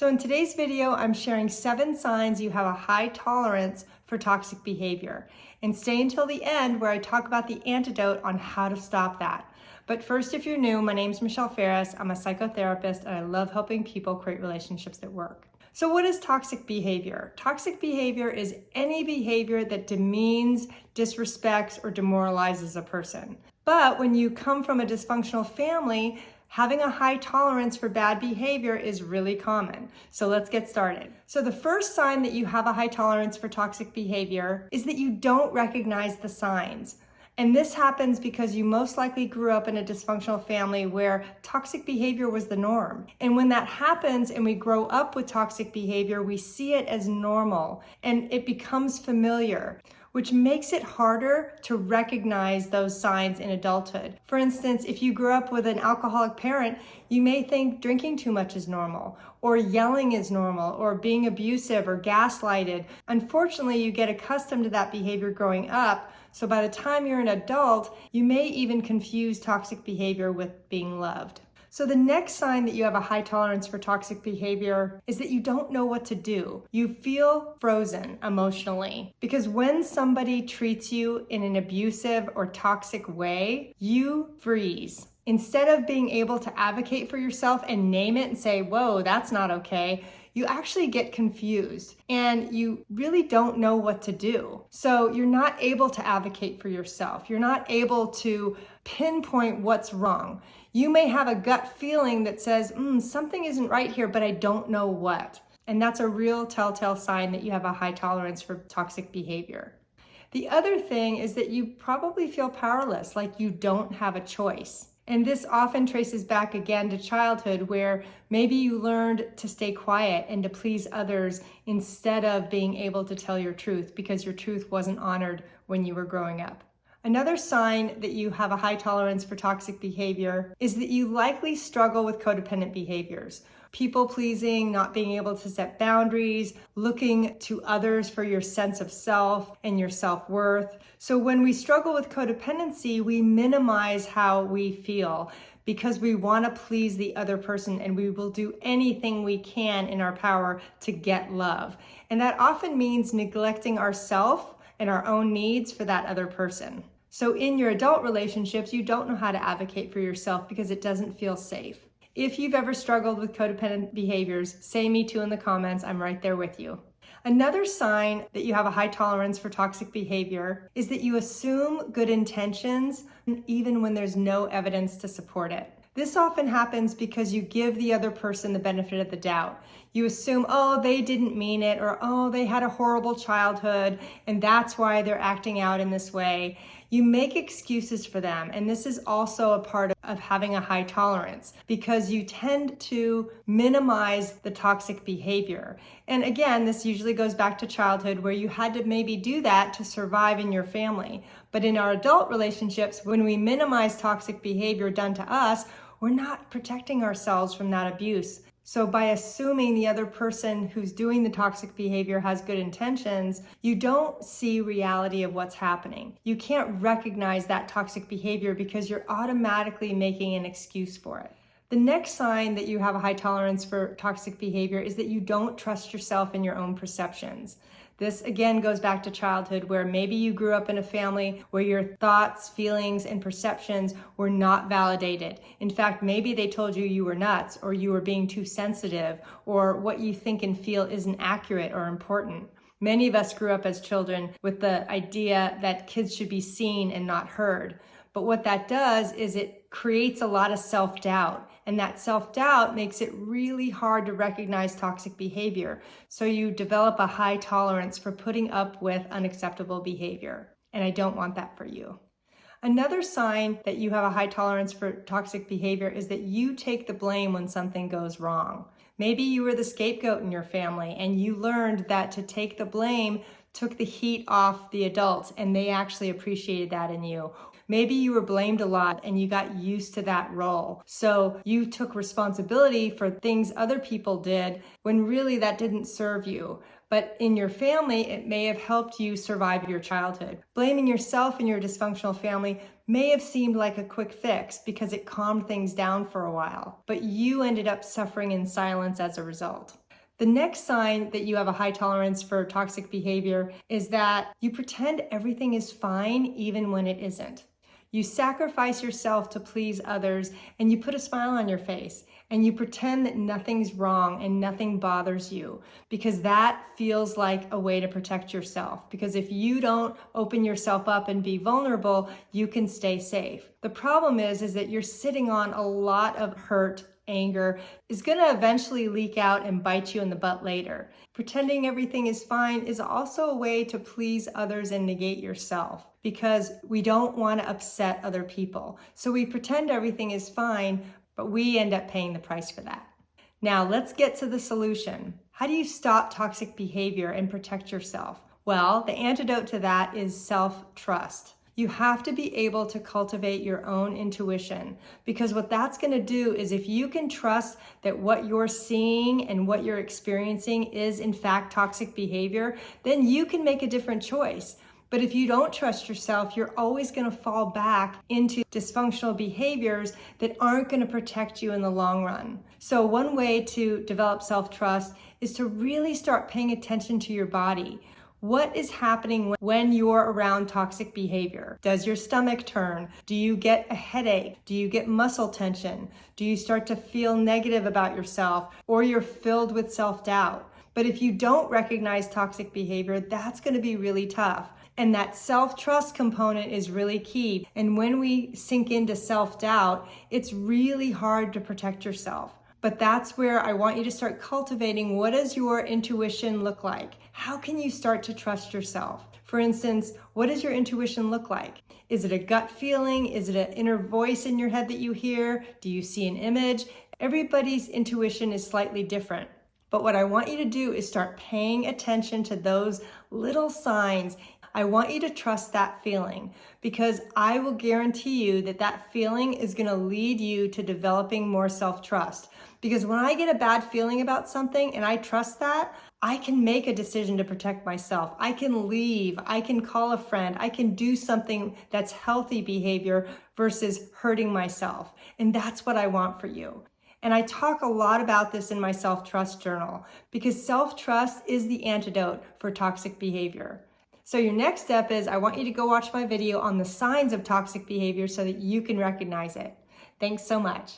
So in today's video, I'm sharing 7 signs you have a high tolerance for toxic behavior. And stay until the end where I talk about the antidote on how to stop that. But first, if you're new, my name's Michelle Ferris. I'm a psychotherapist and I love helping people create relationships that work. So what is toxic behavior? Toxic behavior is any behavior that demeans, disrespects, or demoralizes a person. But when you come from a dysfunctional family, having a high tolerance for bad behavior is really common. So let's get started. So the first sign that you have a high tolerance for toxic behavior is that you don't recognize the signs. And this happens because you most likely grew up in a dysfunctional family where toxic behavior was the norm. And when that happens and we grow up with toxic behavior, we see it as normal and it becomes familiar, which makes it harder to recognize those signs in adulthood. For instance, if you grew up with an alcoholic parent, you may think drinking too much is normal, or yelling is normal, or being abusive or gaslighted. Unfortunately, you get accustomed to that behavior growing up, so by the time you're an adult, you may even confuse toxic behavior with being loved. So the next sign that you have a high tolerance for toxic behavior is that you don't know what to do. You feel frozen emotionally because when somebody treats you in an abusive or toxic way, you freeze. Instead of being able to advocate for yourself and name it and say, whoa, that's not okay, you actually get confused and you really don't know what to do. So you're not able to advocate for yourself. You're not able to pinpoint what's wrong. You may have a gut feeling that says, something isn't right here, but I don't know what. And that's a real telltale sign that you have a high tolerance for toxic behavior. The other thing is that you probably feel powerless, like you don't have a choice. And this often traces back again to childhood where maybe you learned to stay quiet and to please others instead of being able to tell your truth because your truth wasn't honored when you were growing up. Another sign that you have a high tolerance for toxic behavior is that you likely struggle with codependent behaviors. People pleasing, not being able to set boundaries, looking to others for your sense of self and your self-worth. So when we struggle with codependency, we minimize how we feel because we want to please the other person and we will do anything we can in our power to get love. And that often means neglecting ourselves and our own needs for that other person. So in your adult relationships, you don't know how to advocate for yourself because it doesn't feel safe. If you've ever struggled with codependent behaviors, say me too in the comments. I'm right there with you. Another sign that you have a high tolerance for toxic behavior is that you assume good intentions even when there's no evidence to support it. This often happens because you give the other person the benefit of the doubt. You assume, oh, they didn't mean it, or oh, they had a horrible childhood, and that's why they're acting out in this way. You make excuses for them, and this is also a part of having a high tolerance because you tend to minimize the toxic behavior. And again, this usually goes back to childhood where you had to maybe do that to survive in your family. But in our adult relationships, when we minimize toxic behavior done to us, we're not protecting ourselves from that abuse. So by assuming the other person who's doing the toxic behavior has good intentions, you don't see reality of what's happening. You can't recognize that toxic behavior because you're automatically making an excuse for it. The next sign that you have a high tolerance for toxic behavior is that you don't trust yourself and your own perceptions. This again goes back to childhood where maybe you grew up in a family where your thoughts, feelings, and perceptions were not validated. In fact, maybe they told you you were nuts or you were being too sensitive or what you think and feel isn't accurate or important. Many of us grew up as children with the idea that kids should be seen and not heard. But what that does is it creates a lot of self-doubt. And that self-doubt makes it really hard to recognize toxic behavior. So you develop a high tolerance for putting up with unacceptable behavior. And I don't want that for you. Another sign that you have a high tolerance for toxic behavior is that you take the blame when something goes wrong. Maybe you were the scapegoat in your family and you learned that to take the blame took the heat off the adults and they actually appreciated that in you. Maybe you were blamed a lot and you got used to that role. So you took responsibility for things other people did when really that didn't serve you. But in your family, it may have helped you survive your childhood. Blaming yourself and your dysfunctional family may have seemed like a quick fix because it calmed things down for a while, but you ended up suffering in silence as a result. The next sign that you have a high tolerance for toxic behavior is that you pretend everything is fine even when it isn't. You sacrifice yourself to please others, and you put a smile on your face, and you pretend that nothing's wrong and nothing bothers you, because that feels like a way to protect yourself. Because if you don't open yourself up and be vulnerable, you can stay safe. The problem is that you're sitting on a lot of hurt. Anger is going to eventually leak out and bite you in the butt later. Pretending everything is fine is also a way to please others and negate yourself, because we don't want to upset other people. So we pretend everything is fine, but we end up paying the price for that. Now let's get to the solution. How do you stop toxic behavior and protect yourself? Well, the antidote to that is self-trust. You have to be able to cultivate your own intuition, because what that's going to do is, if you can trust that what you're seeing and what you're experiencing is in fact toxic behavior, then you can make a different choice. But if you don't trust yourself, you're always going to fall back into dysfunctional behaviors that aren't going to protect you in the long run. So one way to develop self-trust is to really start paying attention to your body. What is happening when you're around toxic behavior? Does your stomach turn? Do you get a headache? Do you get muscle tension? Do you start to feel negative about yourself, or you're filled with self-doubt? But if you don't recognize toxic behavior, that's going to be really tough. And that self-trust component is really key. And when we sink into self-doubt, it's really hard to protect yourself. But that's where I want you to start cultivating, what does your intuition look like? How can you start to trust yourself? For instance, what does your intuition look like? Is it a gut feeling? Is it an inner voice in your head that you hear? Do you see an image? Everybody's intuition is slightly different. But what I want you to do is start paying attention to those little signs. I want you to trust that feeling, because I will guarantee you that that feeling is going to lead you to developing more self-trust. Because when I get a bad feeling about something and I trust that, I can make a decision to protect myself. I can leave. I can call a friend. I can do something that's healthy behavior versus hurting myself. And that's what I want for you. And I talk a lot about this in my self-trust journal, because self-trust is the antidote for toxic behavior. So your next step is, I want you to go watch my video on the signs of toxic behavior so that you can recognize it. Thanks so much.